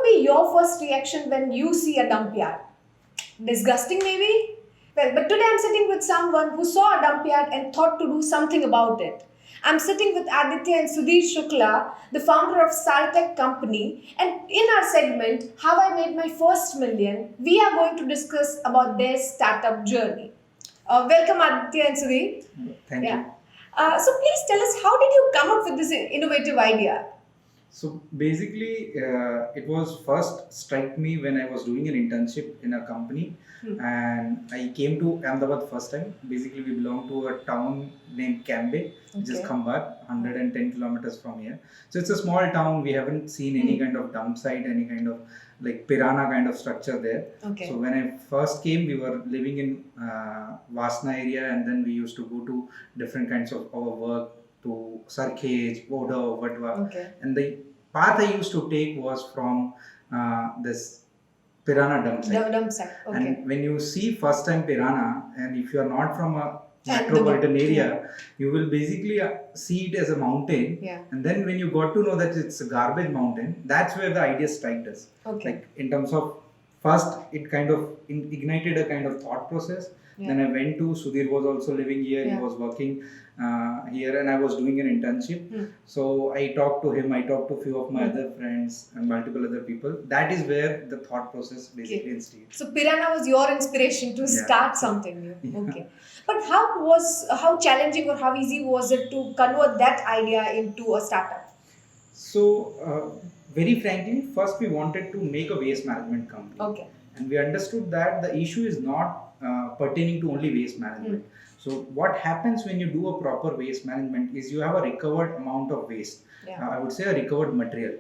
would be your first reaction when you see a dump yard? Disgusting, maybe? Well, but today I'm sitting with someone who saw a dump yard and thought to do something about it. I'm sitting with Aditya and Shukla, the founder of Saltech company, and in our segment, How I Made My First Million, we are going to discuss about their startup journey. Welcome, Aditya and Sudhir. Thank you. So please tell us, how did you come up with this innovative idea? So basically, it was first strike me when I was doing an internship in a company, and I came to Ahmedabad first time. Basically, we belong to a town named Cambe, which is Khambar, 110 kilometers from here. So it's a small town. We haven't seen any kind of dump site, any kind of like piranha kind of structure there. Okay. So when I first came, we were living in Vasna area, and then we used to go to different kinds of our work to Sarkhej, Odhav, whatever. Okay. And the path I used to take was from this piranha dump site. Dump site. Okay. And when you see first time piranha, and if you are not from a metropolitan area, you will basically see it as a mountain. Yeah. And then when you got to know that it's a garbage mountain, that's where the idea struck us. Okay. Like in terms of first, it kind of ignited a kind of thought process. Yeah. Then I went to Sudhir was also living here. Yeah. He was working here, and I was doing an internship. So I talked to him. I talked to a few of my other friends and multiple other people. That is where the thought process basically instigated. So piranha was your inspiration to start something new. Yeah. Okay. But how challenging or how easy was it to convert that idea into a startup? So very frankly, first we wanted to make a waste management company. Okay. And we understood that the issue is not pertaining to only waste management. So what happens when you do a proper waste management is you have a recovered amount of waste. Yeah. I would say a recovered material.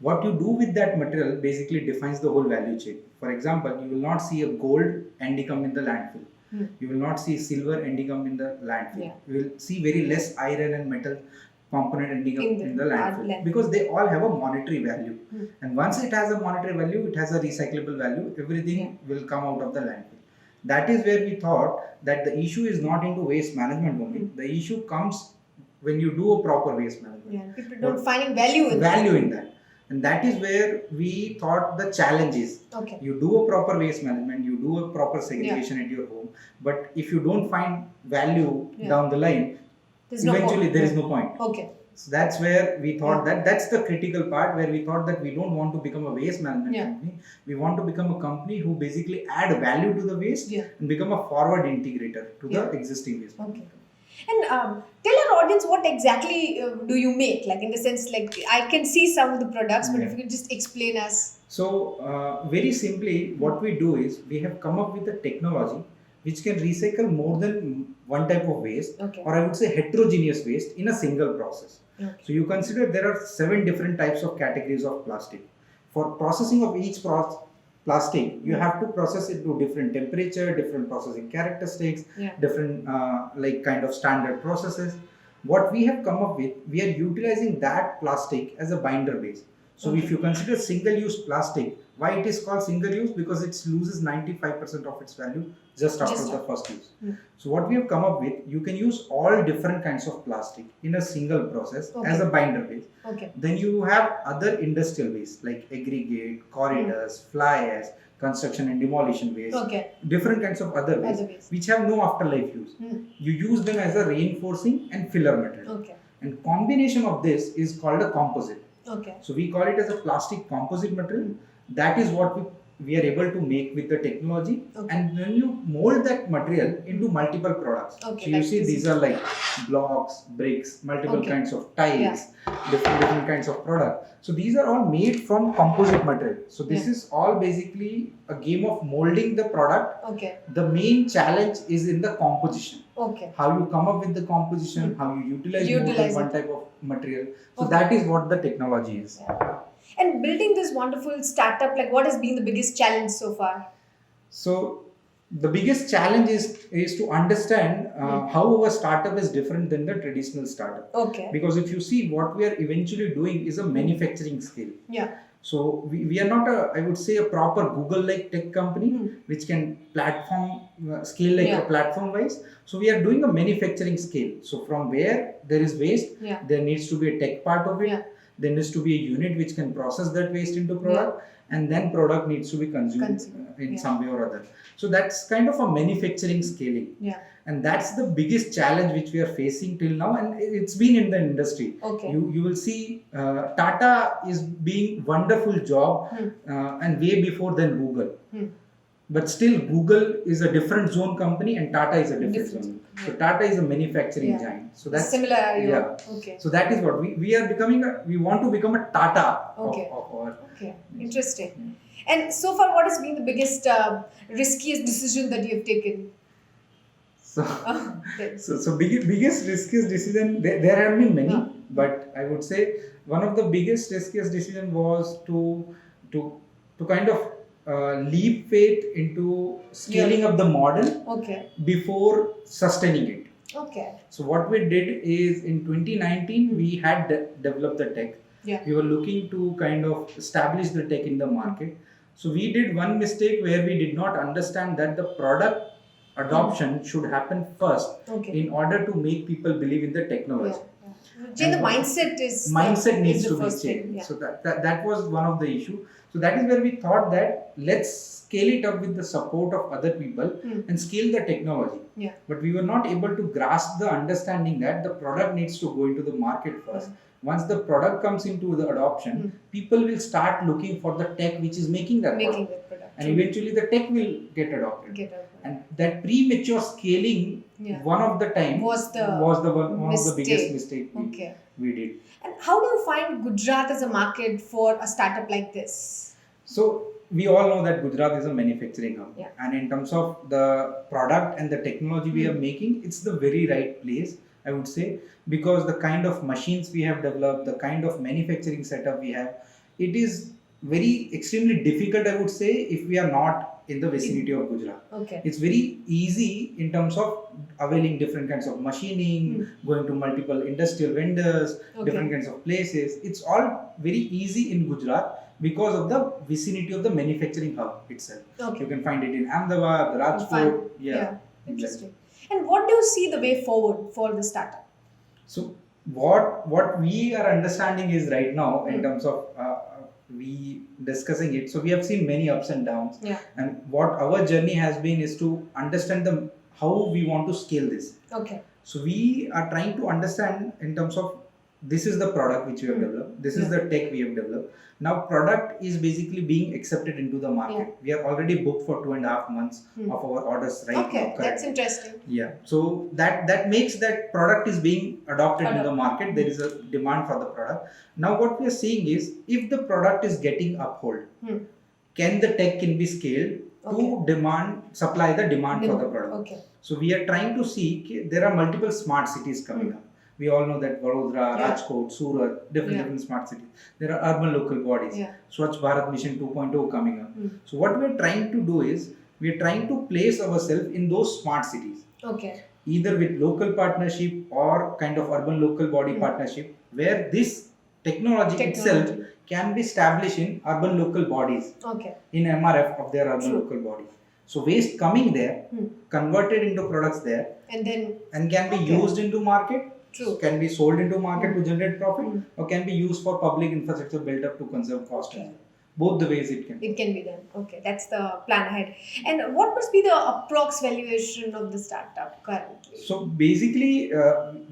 What you do with that material basically defines the whole value chain. For example, you will not see a gold ending up in the landfill. You will not see silver ending up in the landfill. Yeah. You will see very less iron and metal component ending up in the landfill, landfill because they all have a monetary value. And once it has a monetary value, it has a recyclable value. Everything will come out of the landfill. That is where we thought that the issue is not into waste management only. The issue comes when you do a proper waste management. Yeah. People don't find value in that. And that is where we thought the challenge is. Okay. You do a proper waste management, you do a proper segregation at your home, but if you don't find value down the line, eventually there is no point. Okay. So that's where we thought that's the critical part, where we thought that we don't want to become a waste management company. We want to become a company who basically add value to the waste and become a forward integrator to the existing waste. Okay. And tell our audience, what exactly do you make? Like in the sense, like I can see some of the products, but if you could just explain us. So very simply, what we do is we have come up with a technology which can recycle more than one type of waste, or I would say heterogeneous waste in a single process. Okay. So you consider there are 7 different types of categories of plastic. For processing of each plastic, you have to process it to different temperature, different processing characteristics, different like kind of standard processes. What we have come up with, we are utilizing that plastic as a binder base. So if you consider single-use plastic, why it is called single-use? Because it loses 95% of its value just after the first use. So what we have come up with, you can use all different kinds of plastic in a single process as a binder base. Then you have other industrial waste like aggregate, corridors, fly ash, construction and demolition waste, different kinds of other waste which have no afterlife use. You use them as a reinforcing and filler material. And combination of this is called a composite. So we call it as a plastic composite material. That is what we are able to make with the technology. And then you mold that material into multiple products. So you see these are like blocks, bricks, multiple kinds of tiles, different kinds of product. So these are all made from composite material. So this is all basically a game of molding the product. The main challenge is in the composition. How you come up with the composition, how you utilize more than one type of material. So that is what the technology is. And building this wonderful startup, like what has been the biggest challenge so far? So the biggest challenge is to understand how a startup is different than the traditional startup. Because if you see, what we are eventually doing is a manufacturing scale. So we are not I would say a proper Google-like tech company which can platform scale like a platform wise. So we are doing a manufacturing scale. So from where there is waste, there needs to be a tech part of it. there needs to be a unit which can process that waste into product, and then product needs to be consumed in some way or other. So that's kind of a manufacturing scaling. And that's the biggest challenge which we are facing till now, and it's been in the industry. You will see Tata is being wonderful job and way before than Google. But still Google is a different zone company and Tata is a different zone. So Tata is a manufacturing giant. So that's similar. So that is what we are becoming. We want to become a Tata of our. Interesting. And so far, what has been the biggest riskiest decision that you have taken? So biggest riskiest decision, there have been many, but I would say one of the biggest riskiest decision was to kind of leap faith into scaling up the model before sustaining it. So what we did is in 2019 we had developed the tech. We were looking to kind of establish the tech in the market. So we did one mistake where we did not understand that the product adoption should happen first in order to make people believe in the technology. The mindset needs to be first changed. So that was one of the issue. So that is where we thought that let's scale it up with the support of other people and scale the technology. But we were not able to grasp the understanding that the product needs to go into the market first. Once the product comes into the adoption, people will start looking for the tech which is making that product. And eventually the tech will get adopted. And that premature scaling, one of the time was one of the biggest mistake we did. And how do you find Gujarat as a market for a startup like this? So we all know that Gujarat is a manufacturing hub, and in terms of the product and the technology we are making, it's the very right place, I would say, because the kind of machines we have developed, the kind of manufacturing setup we have, it is very extremely difficult, I would say, if we are not in the vicinity of Gujarat. It's very easy in terms of availing different kinds of machining, going to multiple industrial vendors, different kinds of places. It's all very easy in Gujarat because of the vicinity of the manufacturing hub itself. You can find it in Ahmedabad, Rajkot. Interesting. And what do you see the way forward for the startup? So what we are understanding is right now in terms of we discussing it. So we have seen many ups and downs, and what our journey has been is to understand how we want to scale this. So we are trying to understand in terms of this is the product which we have developed, this is the tech we have developed. Now product is basically being accepted into the market. We are already booked for 2.5 months of our orders right now. That's interesting. So that makes that product is being adopted in the market. There is a demand for the product. Now what we are seeing is if the product is getting uphold, can the tech can be scaled to supply the demand for the product. So we are trying to see there are multiple smart cities coming up. We all know that Vadodara, Rajkot, Surat, different smart cities. There are urban local bodies. Swachh Bharat Mission 2.0 coming up. So what we are trying to do is we are trying to place ourselves in those smart cities. Either with local partnership or kind of urban local body partnership, where this technology itself can be established in urban local bodies in MRF of their urban local body. So waste coming there, converted into products there, and can be used into market. Can be sold into market to generate profit, or can be used for public infrastructure built up to conserve cost. Both the ways it can be done. That's the plan ahead. And what must be the approx valuation of the startup currently? So basically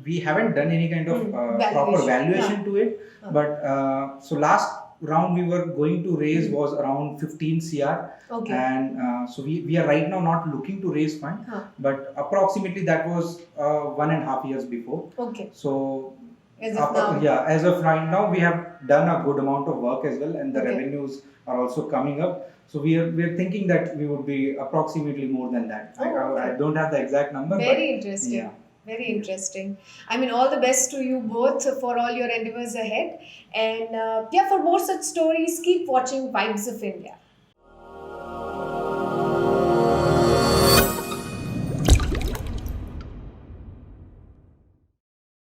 we haven't done any kind of proper valuation to it, but so last round we were going to raise was around 15 CR, and so we are right now not looking to raise fund, but approximately that was 1.5 years before. So as of now, as of right now we have done a good amount of work as well, and the revenues are also coming up. So we are thinking that we would be approximately more than that. I don't have the exact number. Very interesting. Very interesting. I mean, all the best to you both for all your endeavors ahead. And for more such stories, keep watching Vibes of India.